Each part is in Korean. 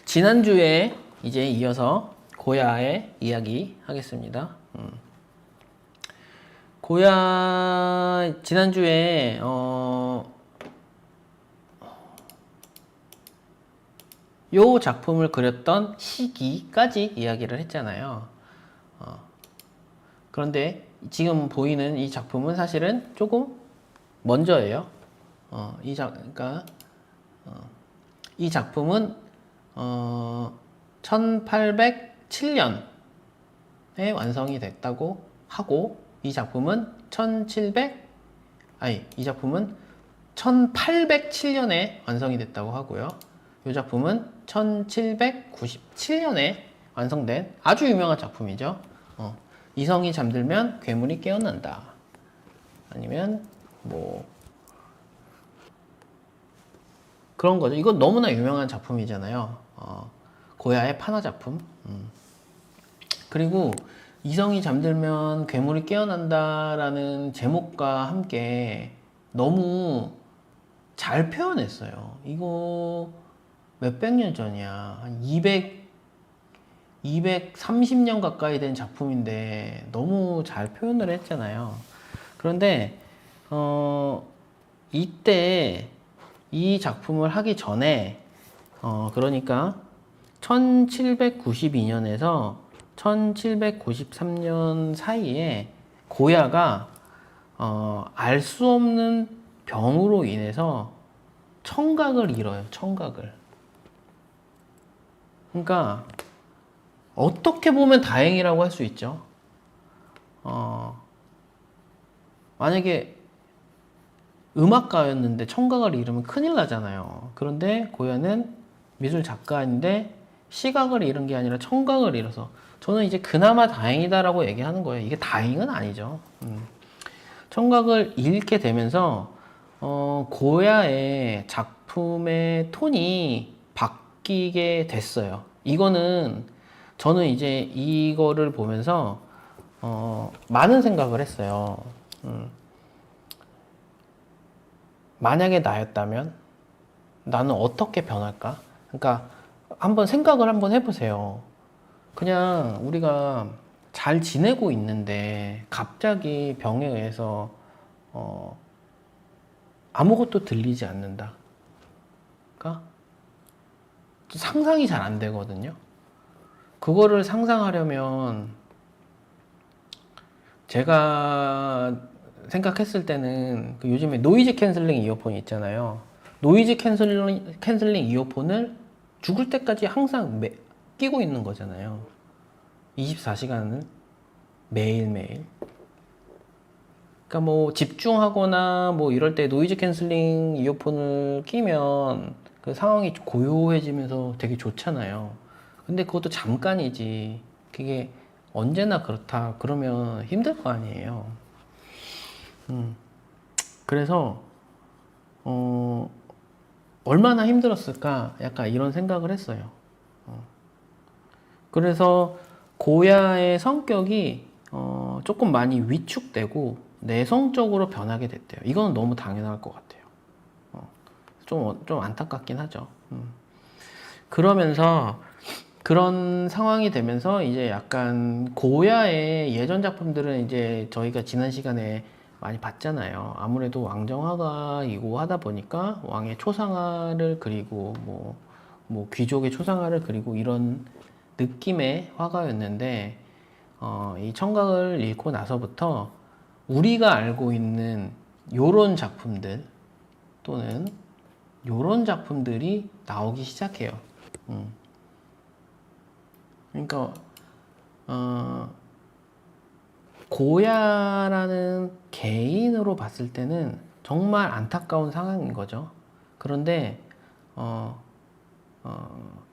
지난주에 이제 이어서 고야의 이야기 하겠습니다. 고야 지난주에 요 작품을 그렸던 시기까지 이야기를 했잖아요. 그런데 지금 보이는 이 작품은 사실은 조금 먼저예요. 그러니까 이 작품은 1807년에 완성이 됐다고 하고, 이 작품은 1807년에 완성이 됐다고 하고요. 이 작품은 1797년에 완성된 아주 유명한 작품이죠. 이성이 잠들면 괴물이 깨어난다. 아니면 뭐 그런 거죠. 이건 너무나 유명한 작품이잖아요. 고야의 판화 작품. 그리고 이성이 잠들면 괴물이 깨어난다라는 제목과 함께 너무 잘 표현했어요. 이거 몇백 년 전이야. 한 230년 가까이 된 작품인데 너무 잘 표현을 했잖아요. 그런데 이때 이 작품을 하기 전에 그러니까 1792년에서 1793년 사이에 고야가 알 수 없는 병으로 인해서 청각을 잃어요. 청각을. 그러니까 어떻게 보면 다행이라고 할 수 있죠. 만약에 음악가였는데 청각을 잃으면 큰일 나잖아요. 그런데 고야는 미술 작가인데 시각을 잃은 게 아니라 청각을 잃어서, 저는 이제 그나마 다행이다라고 얘기하는 거예요. 이게 다행은 아니죠. 청각을 잃게 되면서 고야의 작품의 톤이 바뀌게 됐어요. 이거는 저는 이제 이거를 보면서 많은 생각을 했어요. 만약에 나였다면 나는 어떻게 변할까? 그러니까 한번 생각을 한번 해보세요. 그냥 우리가 잘 지내고 있는데 갑자기 병에 의해서 아무것도 들리지 않는다. 그러니까 상상이 잘 안 되거든요. 그거를 상상하려면 제가 생각했을 때는 그 요즘에 노이즈 캔슬링 이어폰 있잖아요. 노이즈 캔슬링 이어폰을 죽을 때까지 항상 끼고 있는 거잖아요. 24시간은 매일매일. 그러니까 뭐 집중하거나 뭐 이럴 때 노이즈 캔슬링 이어폰을 끼면 그 상황이 고요해지면서 되게 좋잖아요. 근데 그것도 잠깐이지. 그게 언제나 그렇다 그러면 힘들 거 아니에요. 그래서 얼마나 힘들었을까 약간 이런 생각을 했어요. 그래서 고야의 성격이 조금 많이 위축되고 내성적으로 변하게 됐대요. 이건 너무 당연할 것 같아요. 좀 안타깝긴 하죠. 그러면서 그런 상황이 되면서 이제 약간 고야의 예전 작품들은 이제 저희가 지난 시간에 많이 봤잖아요. 아무래도 왕정화가이고 하다 보니까 왕의 초상화를 그리고 뭐 귀족의 초상화를 그리고 이런 느낌의 화가였는데, 이 청각을 잃고 나서부터 우리가 알고 있는 요런 작품들 또는 요런 작품들이 나오기 시작해요. 그러니까 고야라는 개인으로 봤을 때는 정말 안타까운 상황인 거죠. 그런데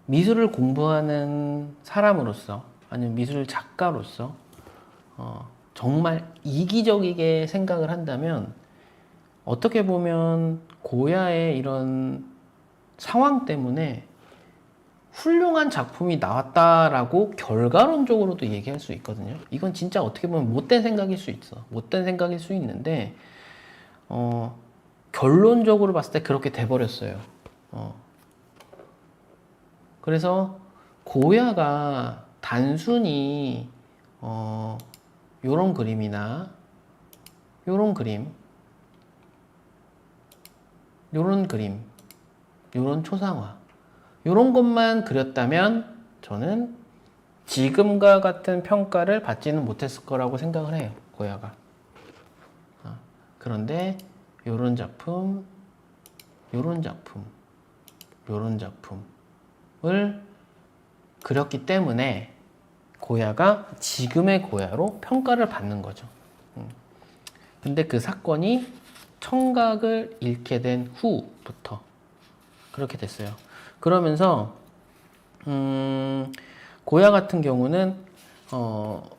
미술을 공부하는 사람으로서 아니면 미술 작가로서 정말 이기적이게 생각을 한다면 어떻게 보면 고야의 이런 상황 때문에 훌륭한 작품이 나왔다라고 결과론적으로도 얘기할 수 있거든요. 이건 진짜 어떻게 보면 못된 생각일 수 있어. 못된 생각일 수 있는데 결론적으로 봤을 때 그렇게 돼버렸어요. 그래서 고야가 단순히 요런 그림이나 요런 그림, 요런 그림, 요런 초상화, 요런 것만 그렸다면 저는 지금과 같은 평가를 받지는 못했을 거라고 생각을 해요. 고야가. 그런데 요런 작품, 요런 작품, 요런 작품을 그렸기 때문에 고야가 지금의 고야로 평가를 받는 거죠. 근데 그 사건이 청각을 잃게 된 후부터 그렇게 됐어요. 그러면서 고야 같은 경우는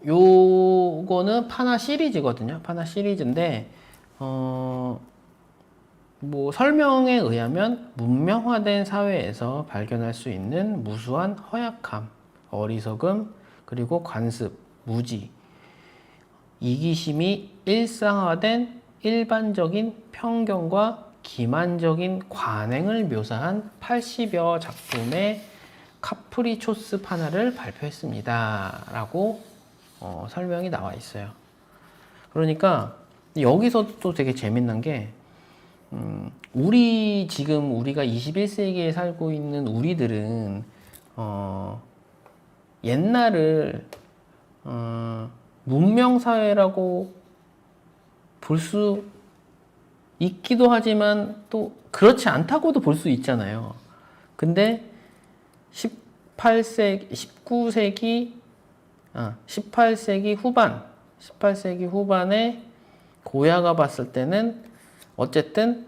요거는 파나 시리즈거든요. 파나 시리즈인데 뭐 설명에 의하면 문명화된 사회에서 발견할 수 있는 무수한 허약함, 어리석음, 그리고 관습, 무지, 이기심이 일상화된 일반적인 편견과 기만적인 관행을 묘사한 80여 작품의 카프리초스 파나를 발표했습니다. 라고 설명이 나와 있어요. 그러니까 여기서 또 되게 재밌는 게 지금 우리가 21세기에 살고 있는 우리들은 옛날을 문명사회라고 볼 수 있기도 하지만 또 그렇지 않다고도 볼 수 있잖아요. 근데 18세기 후반에 고야가 봤을 때는 어쨌든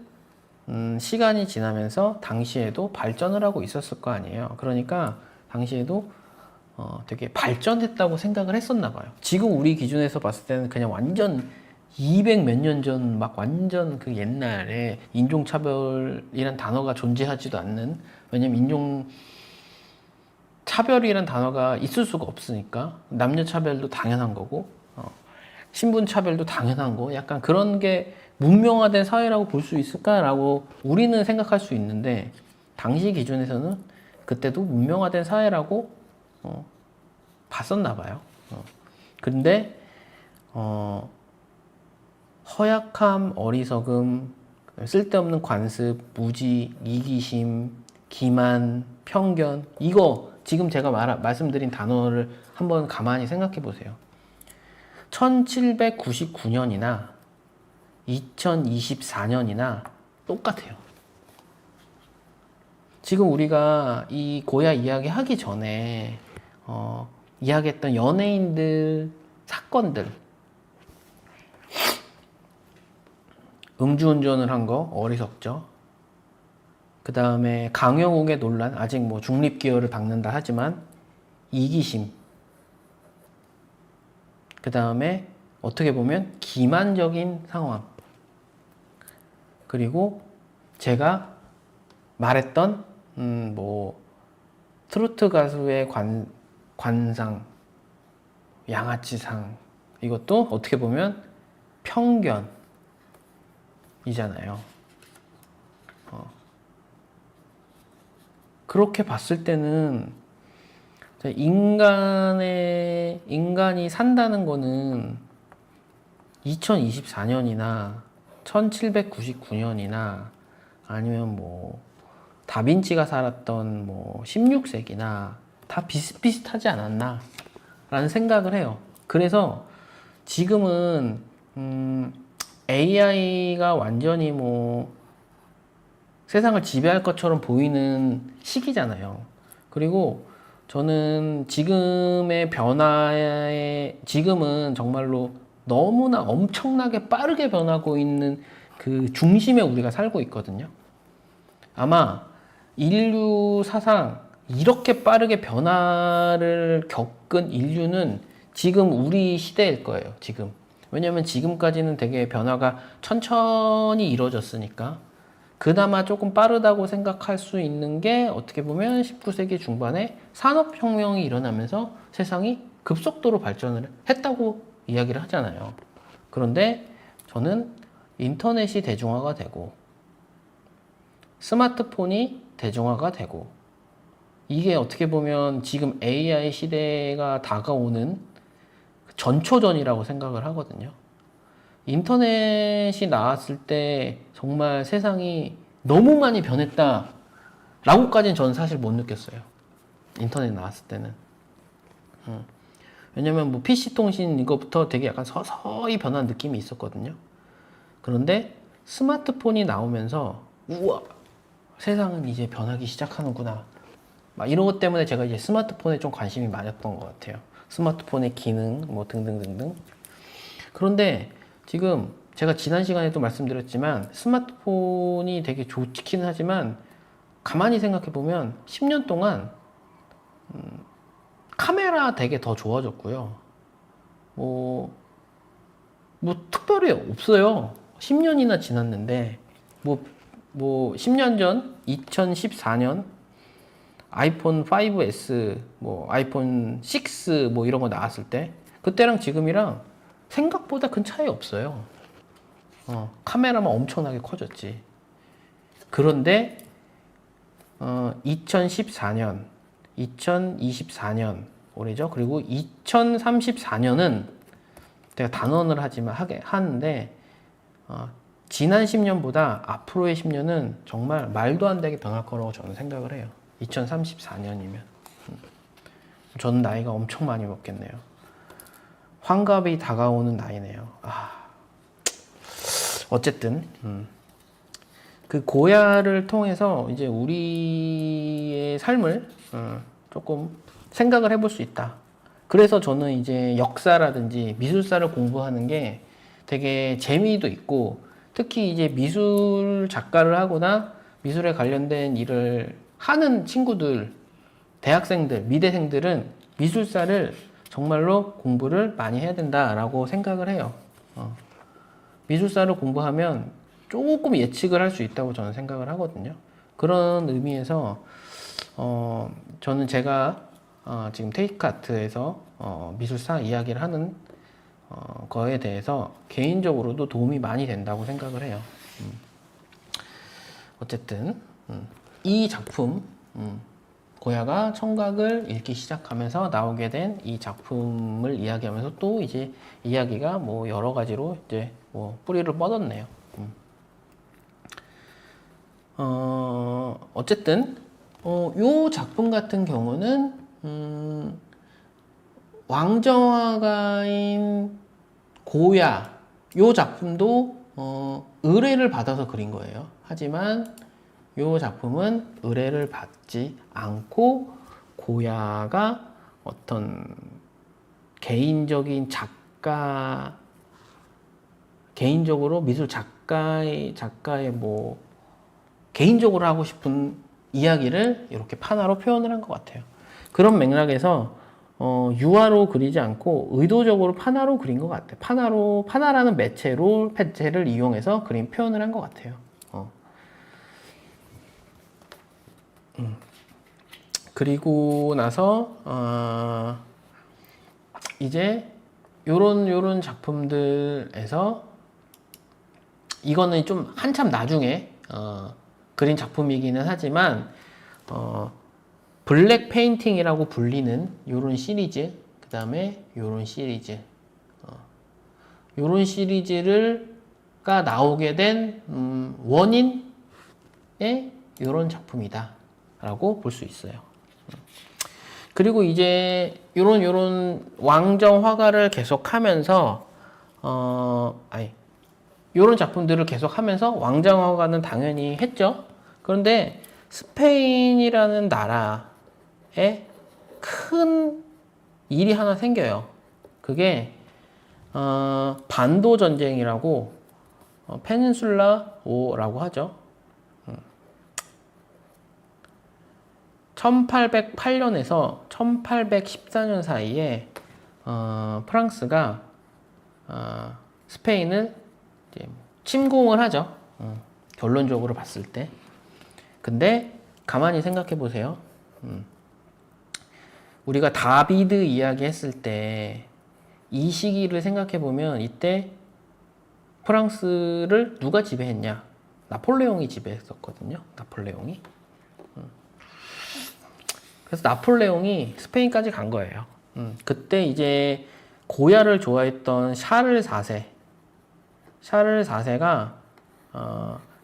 시간이 지나면서 당시에도 발전을 하고 있었을 거 아니에요. 그러니까 당시에도 되게 발전했다고 생각을 했었나 봐요. 지금 우리 기준에서 봤을 때는 그냥 완전 200 몇 년 전 막 완전 그 옛날에 인종차별이란 단어가 존재하지도 않는, 왜냐면 인종차별이란 단어가 있을 수가 없으니까 남녀차별도 당연한 거고 신분차별도 당연한 거, 약간 그런 게 문명화된 사회라고 볼 수 있을까라고 우리는 생각할 수 있는데 당시 기준에서는 그때도 문명화된 사회라고 봤었나 봐요. 근데 허약함, 어리석음, 쓸데없는 관습, 무지, 이기심, 기만, 편견, 이거 지금 제가 말씀드린 단어를 한번 가만히 생각해 보세요. 1799년이나 2024년이나 똑같아요. 지금 우리가 이 고야 이야기 하기 전에 이야기했던 연예인들 사건들, 음주운전을 한 거 어리석죠. 그 다음에 강영욱의 논란, 아직 뭐 중립기여를 박는다 하지만 이기심, 그 다음에 어떻게 보면 기만적인 상황, 그리고 제가 말했던 뭐 트로트 가수의 관상, 양아치상, 이것도 어떻게 보면 편견이잖아요. 그렇게 봤을 때는 인간이 산다는 거는 2024년이나 1799년이나 아니면 뭐 다빈치가 살았던 뭐 16세기나 다 비슷비슷하지 않았나 라는 생각을 해요. 그래서 지금은 AI가 완전히 뭐 세상을 지배할 것처럼 보이는 시기잖아요. 그리고 저는 지금은 정말로 너무나 엄청나게 빠르게 변하고 있는 그 중심에 우리가 살고 있거든요. 아마 인류 사상 이렇게 빠르게 변화를 겪은 인류는 지금 우리 시대일 거예요, 지금. 왜냐면 지금까지는 되게 변화가 천천히 이루어졌으니까. 그나마 조금 빠르다고 생각할 수 있는 게 어떻게 보면 19세기 중반에 산업혁명이 일어나면서 세상이 급속도로 발전을 했다고 이야기를 하잖아요. 그런데 저는 인터넷이 대중화가 되고 스마트폰이 대중화가 되고 이게 어떻게 보면 지금 AI 시대가 다가오는 전초전이라고 생각을 하거든요. 인터넷이 나왔을 때 정말 세상이 너무 많이 변했다라고까지는 저는 사실 못 느꼈어요. 인터넷 나왔을 때는. 왜냐면 뭐 PC 통신 이거부터 되게 약간 서서히 변한 느낌이 있었거든요. 그런데 스마트폰이 나오면서 우와, 세상은 이제 변하기 시작하는구나. 막 이런 것 때문에 제가 이제 스마트폰에 좀 관심이 많았던 것 같아요. 스마트폰의 기능 뭐 등등등등. 그런데 지금 제가 지난 시간에도 말씀드렸지만 스마트폰이 되게 좋기는 하지만 가만히 생각해 보면 10년 동안 카메라 되게 더 좋아졌고요. 뭐, 뭐 특별히 없어요. 10년이나 지났는데 뭐 10년 전 2014년 아이폰 5S 뭐 아이폰 6 뭐 이런 거 나왔을 때 그때랑 지금이랑 생각보다 큰 차이 없어요. 카메라만 엄청나게 커졌지. 그런데 2014년, 2024년 올해죠. 그리고 2034년은 제가 단언을 하는데 지난 10년보다 앞으로의 10년은 정말 말도 안 되게 변할 거라고 저는 생각을 해요. 2034년이면 저는 나이가 엄청 많이 먹겠네요. 환갑이 다가오는 나이네요. 어쨌든 그 고야를 통해서 이제 우리의 삶을 조금 생각을 해볼 수 있다. 그래서 저는 이제 역사라든지 미술사를 공부하는 게 되게 재미도 있고, 특히 이제 미술 작가를 하거나 미술에 관련된 일을 하는 친구들, 대학생들, 미대생들은 미술사를 정말로 공부를 많이 해야 된다라고 생각을 해요. 미술사를 공부하면 조금 예측을 할 수 있다고 저는 생각을 하거든요. 그런 의미에서 저는 제가 지금 테이크아트에서 미술사 이야기를 하는 거에 대해서 개인적으로도 도움이 많이 된다고 생각을 해요. 어쨌든 이 작품 고야가 청각을 읽기 시작하면서 나오게 된 이 작품을 이야기하면서 또 이제 이야기가 뭐 여러 가지로 이제 뭐 뿌리를 뻗었네요. 어쨌든 요 작품 같은 경우는 왕정화가인 고야 요 작품도 의뢰를 받아서 그린 거예요. 하지만 요 작품은 의뢰를 받지 않고 고야가 어떤 개인적인 개인적으로 미술 작가의 뭐 개인적으로 하고 싶은 이야기를 이렇게 판화로 표현을 한 것 같아요. 그런 맥락에서 유화로 그리지 않고 의도적으로 판화로 그린 것 같아요. 판화라는 매체를 이용해서 그림 표현을 한 것 같아요. 그리고 나서 이제 요런 작품들에서 이거는 좀 한참 나중에 그린 작품이기는 하지만 블랙 페인팅이라고 불리는 요런 시리즈, 그 다음에 요런 시리즈, 요런 시리즈가 나오게 된 원인의 요런 작품이다 라고 볼 수 있어요. 그리고 이제 요런 왕정 화가를 계속하면서 요런 작품들을 계속하면서 왕정 화가는 당연히 했죠. 그런데 스페인이라는 나라에 큰 일이 하나 생겨요. 그게 반도 전쟁이라고 페닌슐라 워라고 하죠. 1808년에서 1814년 사이에 프랑스가 스페인을 이제 침공을 하죠. 결론적으로 봤을 때. 근데 가만히 생각해 보세요. 우리가 다비드 이야기 했을 때 이 시기를 생각해 보면 이때 프랑스를 누가 지배했냐? 나폴레옹이 지배했었거든요. 나폴레옹이. 그래서 나폴레옹이 스페인까지 간 거예요. 그때 이제 고야를 좋아했던 샤를 4세. 샤를 4세가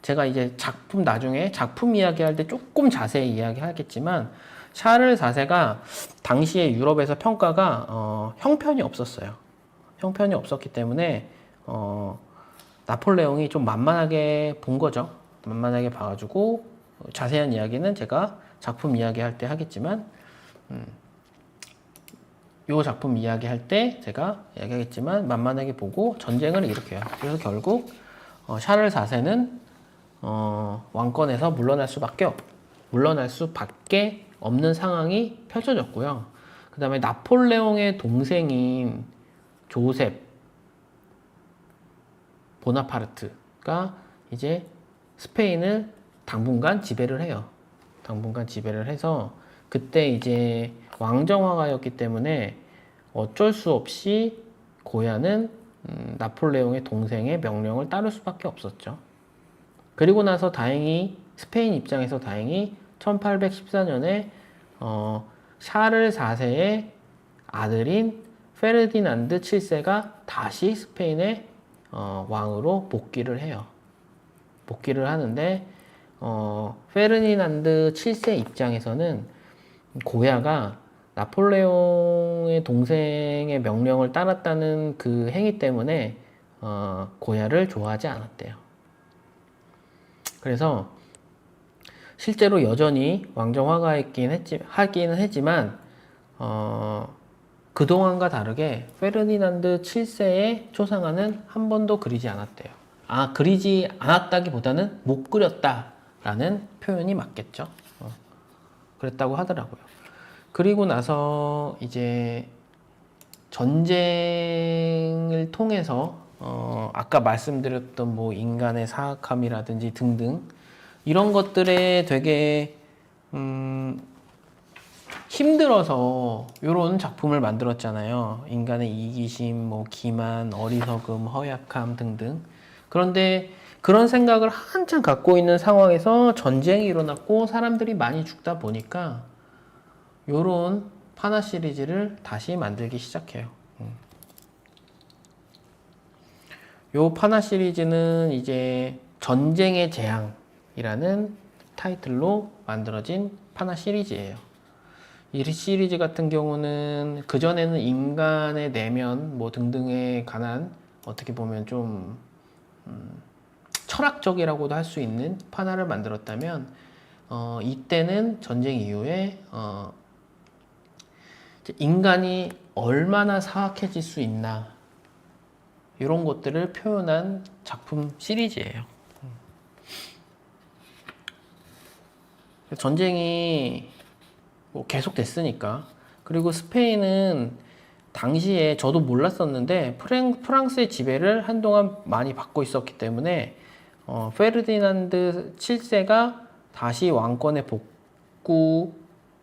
제가 이제 나중에 작품 이야기할 때 조금 자세히 이야기하겠지만 샤를 4세가 당시에 유럽에서 평가가 형편이 없었어요. 형편이 없었기 때문에 나폴레옹이 좀 만만하게 본 거죠. 만만하게 봐가지고 자세한 이야기는 제가 작품 이야기할 때 하겠지만 요 작품 이야기할 때 제가 이야기하겠지만 만만하게 보고 전쟁을 일으켜요. 그래서 결국 샤를 4세는 왕권에서 물러날 수밖에 없는 상황이 펼쳐졌고요. 그 다음에 나폴레옹의 동생인 조셉 보나파르트가 이제 스페인을 당분간 지배를 해요. 당분간 지배를 해서 그때 이제 왕정화가였기 때문에 어쩔 수 없이 고야는 나폴레옹의 동생의 명령을 따를 수밖에 없었죠. 그리고 나서 다행히 스페인 입장에서 다행히 1814년에 샤를 4세의 아들인 페르디난드 7세가 다시 스페인의 왕으로 복귀를 해요. 복귀를 하는데 페르디난드 7세 입장에서는 고야가 나폴레옹의 동생의 명령을 따랐다는 그 행위 때문에 고야를 좋아하지 않았대요. 그래서 실제로 여전히 하기는 했지만 그동안과 다르게 페르디난드 7세의 초상화는 한 번도 그리지 않았대요. 그리지 않았다기보다는 못 그렸다라는 표현이 맞겠죠. 그랬다고 하더라고요. 그리고 나서 이제 전쟁을 통해서 아까 말씀드렸던 뭐 인간의 사악함이라든지 등등 이런 것들에 되게 힘들어서 이런 작품을 만들었잖아요. 인간의 이기심, 뭐 기만, 어리석음, 허약함 등등. 그런데 그런 생각을 한참 갖고 있는 상황에서 전쟁이 일어났고 사람들이 많이 죽다 보니까 요런 파나 시리즈를 다시 만들기 시작해요. 요 파나 시리즈는 이제 전쟁의 재앙이라는 타이틀로 만들어진 파나 시리즈예요. 이 시리즈 같은 경우는 그전에는 인간의 내면 뭐 등등에 관한 어떻게 보면 좀 철학적이라고도 할 수 있는 판화를 만들었다면 이때는 전쟁 이후에 인간이 얼마나 사악해질 수 있나 이런 것들을 표현한 작품 시리즈예요. 전쟁이 뭐 계속 됐으니까. 그리고 스페인은 당시에 저도 몰랐었는데 프랑스의 지배를 한동안 많이 받고 있었기 때문에 페르디난드 7세가 다시 왕권에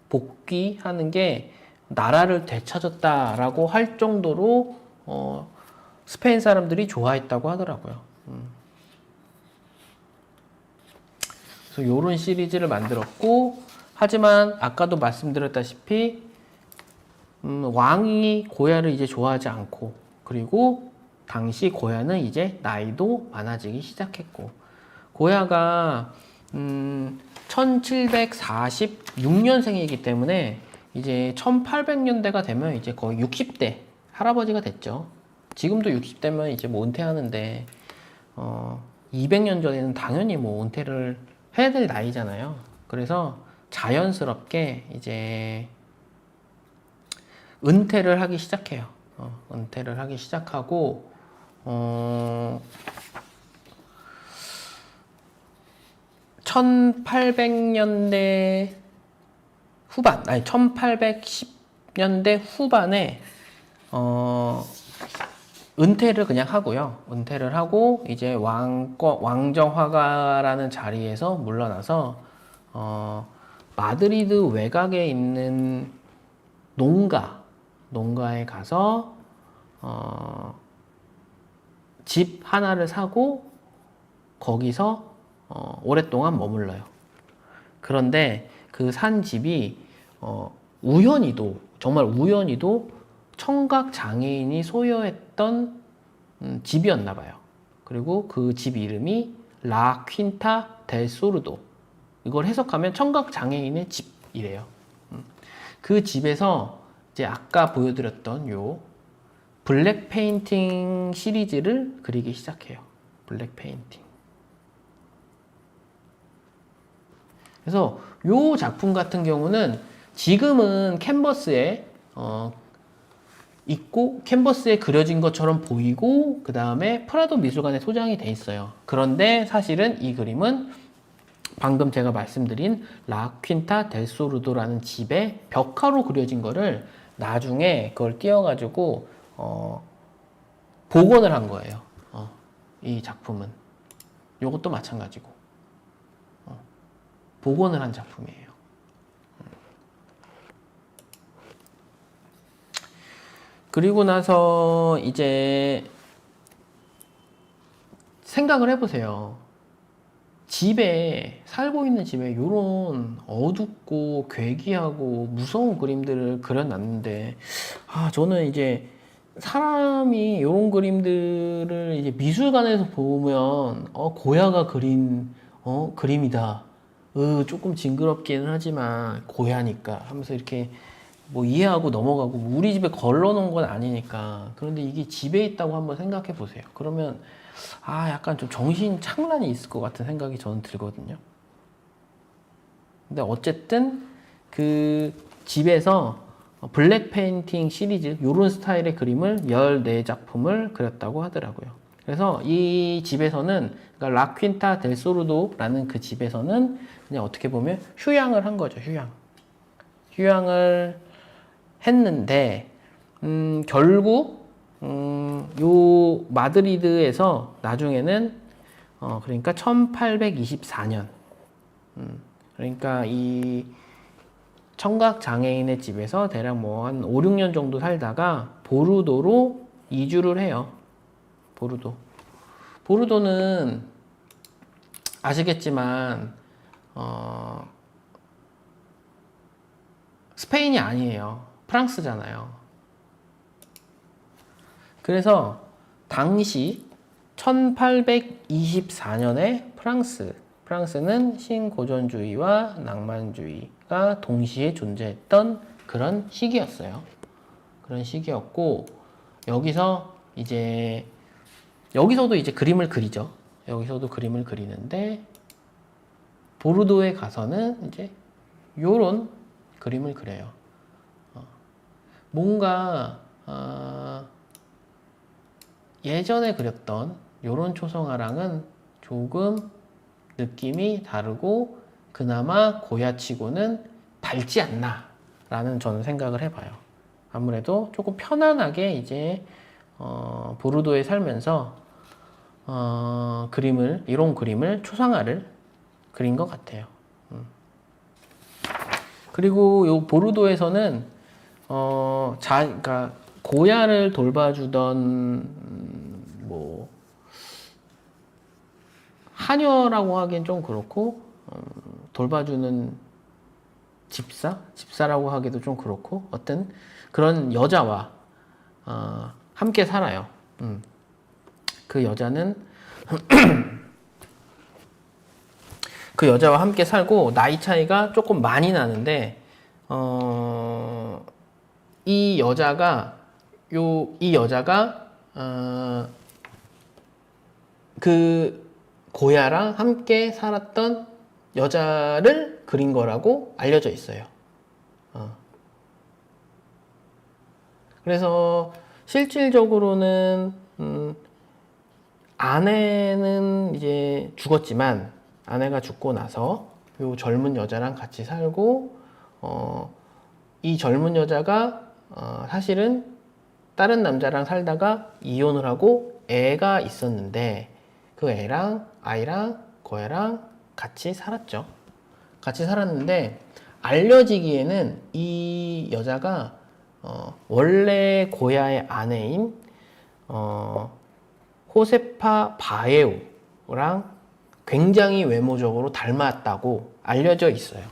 복귀하는 게 나라를 되찾았다라고 할 정도로 스페인 사람들이 좋아했다고 하더라고요. 그래서 이런 시리즈를 만들었고, 하지만 아까도 말씀드렸다시피 왕이 고야를 이제 좋아하지 않고, 그리고 당시 고야는 이제 나이도 많아지기 시작했고, 고야가 1746년생이기 때문에 이제 1800년대가 되면 이제 거의 60대 할아버지가 됐죠. 지금도 60대면 이제 뭐 은퇴하는데 200년 전에는 당연히 뭐 은퇴를 해야 될 나이잖아요. 그래서 자연스럽게 이제 은퇴를 하기 시작해요. 은퇴를 하기 시작하고 1800년대 후반, 아니 1810년대 후반에 은퇴를 그냥 하고요. 은퇴를 하고 이제 왕정화가라는 자리에서 물러나서 마드리드 외곽에 있는 농가에 가서 집 하나를 사고 거기서 오랫동안 머물러요. 그런데 그 산 집이 우연히도 정말 우연히도 청각 장애인이 소유했던 집이었나 봐요. 그리고 그 집 이름이 라 퀸타 델 소르도. 이걸 해석하면 청각 장애인의 집이래요. 그 집에서 이제 아까 보여드렸던 요 블랙 페인팅 시리즈를 그리기 시작해요. 블랙 페인팅. 그래서 요 작품 같은 경우는 지금은 캔버스에 있고 캔버스에 그려진 것처럼 보이고 그 다음에 프라도 미술관에 소장이 돼 있어요. 그런데 사실은 이 그림은 방금 제가 말씀드린 라 퀸타 델 소르도라는 집에 벽화로 그려진 거를 나중에 그걸 띄어가지고 복원을 한 거예요. 이 작품은 요것도 마찬가지고 복원을 한 작품이에요. 그리고 나서 이제 생각을 해보세요. 집에 살고 있는 집에 이런 어둡고 괴기하고 무서운 그림들을 그려놨는데 저는 이제 사람이 이런 그림들을 이제 미술관에서 보면 고야가 그린 그림이다. 조금 징그럽기는 하지만 고야니까 하면서 이렇게 뭐 이해하고 넘어가고 우리 집에 걸러놓은 건 아니니까. 그런데 이게 집에 있다고 한번 생각해 보세요. 그러면 약간 좀 정신 착란이 있을 것 같은 생각이 저는 들거든요. 근데 어쨌든 그 집에서 블랙 페인팅 시리즈 요런 스타일의 그림을 14작품을 그렸다고 하더라고요. 그래서 이 집에서는 그러니까 라 퀸타 델 소르도라는 그 집에서는 그냥 어떻게 보면 휴양을 한 거죠. 휴양을 했는데 결국 요 마드리드에서 나중에는 그러니까 1824년 그러니까 이 청각 장애인의 집에서 대략 뭐 한 5, 6년 정도 살다가 보르도로 이주를 해요. 보르도는 아시겠지만 스페인이 아니에요. 프랑스잖아요. 그래서 당시 1824년에 프랑스는 신고전주의와 낭만주의가 동시에 존재했던 그런 시기였어요. 그런 시기였고 여기서도 이제 그림을 그리죠. 여기서도 그림을 그리는데 보르도에 가서는 이제 요런 그림을 그려요. 뭔가 예전에 그렸던 요런 초성화랑은 조금 느낌이 다르고 그나마 고야치고는 밝지 않나 라는 저는 생각을 해봐요. 아무래도 조금 편안하게 이제 보르도에 살면서 이런 그림을 초상화를 그린 것 같아요. 그리고 요 보르도에서는 그러니까 고야를 돌봐주던 뭐 하녀라고 하기엔 좀 그렇고 돌봐주는 집사라고 하기도 좀 그렇고 어떤 그런 여자와 함께 살아요. 그 여자는 그 여자와 함께 살고 나이 차이가 조금 많이 나는데 이 여자가 그 고야랑 함께 살았던 여자를 그린 거라고 알려져 있어요. 그래서 실질적으로는 아내는 이제 죽었지만 아내가 죽고 나서 요 젊은 여자랑 같이 살고 이 젊은 여자가 사실은 다른 남자랑 살다가 이혼을 하고 애가 있었는데 그 아이랑 고야랑 같이 살았죠. 같이 살았는데 알려지기에는 이 여자가 원래 고야의 아내인 호세파 바에우랑 굉장히 외모적으로 닮았다고 알려져 있어요.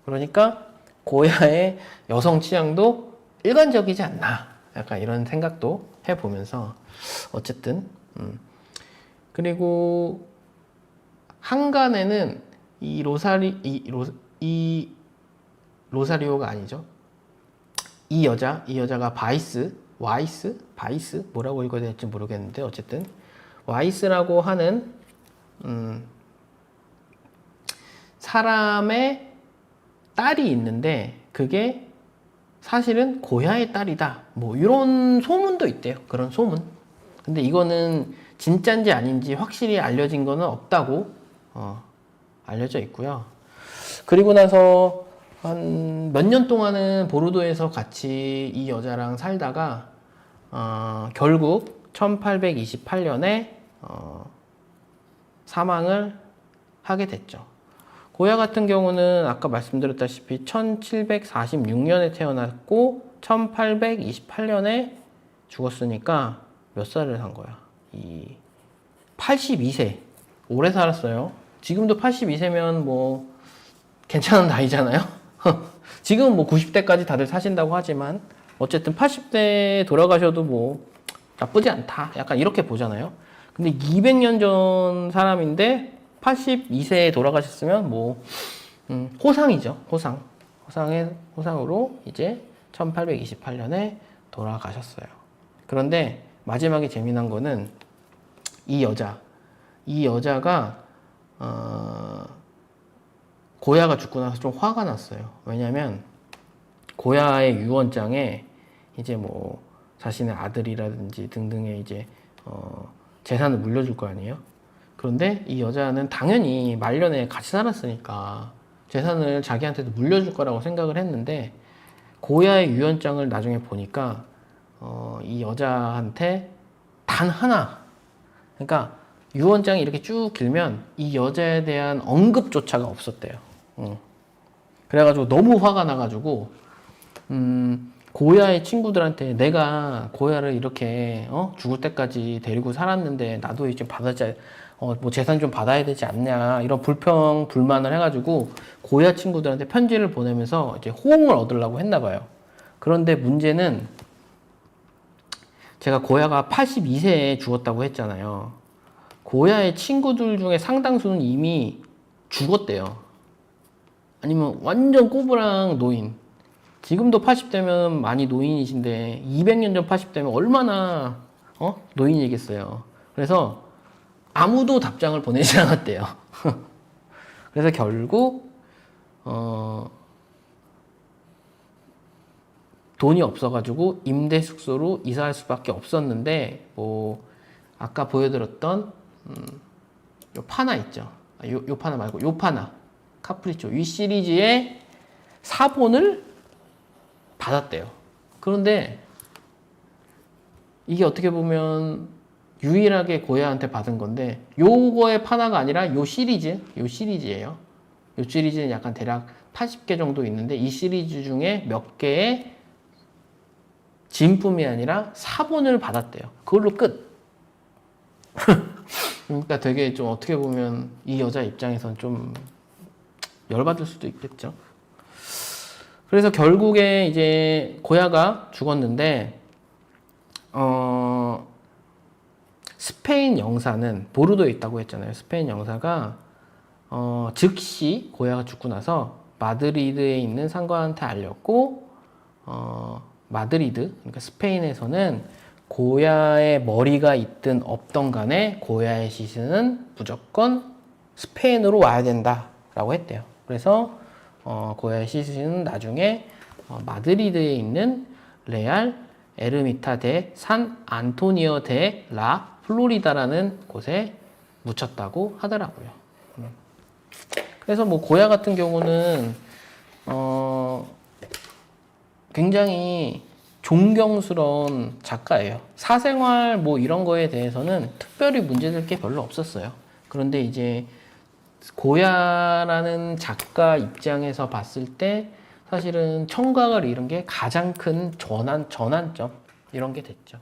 그러니까 고야의 여성 취향도 일반적이지 않나. 약간 이런 생각도 해보면서 어쨌든 그리고 한간에는 이 로사리오가 아니죠. 이 여자가 바이스 뭐라고 읽어야 될지 모르겠는데 어쨌든 와이스라고 하는 사람의 딸이 있는데 그게 사실은 고야의 딸이다. 뭐 이런 소문도 있대요. 그런 소문. 근데 이거는 진짜인지 아닌지 확실히 알려진 거는 없다고 알려져 있고요. 그리고 나서 한 몇 년 동안은 보르도에서 같이 이 여자랑 살다가 결국 1828년에 사망을 하게 됐죠. 고야 같은 경우는 아까 말씀드렸다시피 1746년에 태어났고 1828년에 죽었으니까 몇 살을 산 거야? 82세. 오래 살았어요. 지금도 82세면 뭐 괜찮은 나이잖아요. 지금 뭐 90대까지 다들 사신다고 하지만 어쨌든 80대 돌아가셔도 뭐 나쁘지 않다. 약간 이렇게 보잖아요. 근데 200년 전 사람인데 82세에 돌아가셨으면 뭐 호상이죠. 호상으로 이제 1828년에 돌아가셨어요. 그런데 마지막에 재미난 거는 이 여자가 고야가 죽고 나서 좀 화가 났어요. 왜냐면 고야의 유언장에 이제 뭐 자신의 아들이라든지 등등의 이제 재산을 물려줄 거 아니에요. 그런데 이 여자는 당연히 말년에 같이 살았으니까 재산을 자기한테도 물려줄 거라고 생각을 했는데 고야의 유언장을 나중에 보니까 이 여자한테 단 하나, 그러니까 유언장이 이렇게 쭉 길면 이 여자에 대한 언급조차가 없었대요. 그래가지고 너무 화가 나가지고 고야의 친구들한테 내가 고야를 이렇게 죽을 때까지 데리고 살았는데 나도 이제 뭐 재산 좀 받아야 되지 않냐 이런 불만을 해가지고 고야 친구들한테 편지를 보내면서 이제 호응을 얻으려고 했나 봐요. 그런데 문제는 제가 고야가 82세에 죽었다고 했잖아요. 고야의 친구들 중에 상당수는 이미 죽었대요. 아니면 완전 꼬부랑 노인. 지금도 80대면 많이 노인이신데 200년 전 80대면 얼마나 노인이겠어요. 그래서 아무도 답장을 보내지 않았대요. 그래서 결국 돈이 없어가지고 임대 숙소로 이사할 수밖에 없었는데 뭐 아까 보여드렸던 요 파나 있죠. 요 파나 말고 요 파나 카프리초 이 시리즈의 사본을 받았대요. 그런데 이게 어떻게 보면 유일하게 고야한테 받은 건데 요거의 파나가 아니라 요 시리즈예요. 요 시리즈는 약간 대략 80개 정도 있는데 이 시리즈 중에 몇 개의 진품이 아니라 사본을 받았대요. 그걸로 끝. 그러니까 되게 좀 어떻게 보면 이 여자 입장에선 좀 열받을 수도 있겠죠. 그래서 결국에 이제 고야가 죽었는데 스페인 영사는 보르도에 있다고 했잖아요. 스페인 영사가 즉시 고야가 죽고 나서 마드리드에 있는 상관한테 알렸고 마드리드, 그러니까 스페인에서는 고야의 머리가 있든 없던 간에 고야의 시신은 무조건 스페인으로 와야 된다라고 했대요. 그래서 고야의 시신은 나중에 마드리드에 있는 레알 에르미타 데 산 안토니오 데 라 플로리다라는 곳에 묻혔다고 하더라고요. 그래서 뭐 고야 같은 경우는 굉장히 존경스러운 작가예요. 사생활 뭐 이런 거에 대해서는 특별히 문제될 게 별로 없었어요. 그런데 이제 고야라는 작가 입장에서 봤을 때 사실은 청각을 잃은 게 가장 큰 전환점 이런 게 됐죠.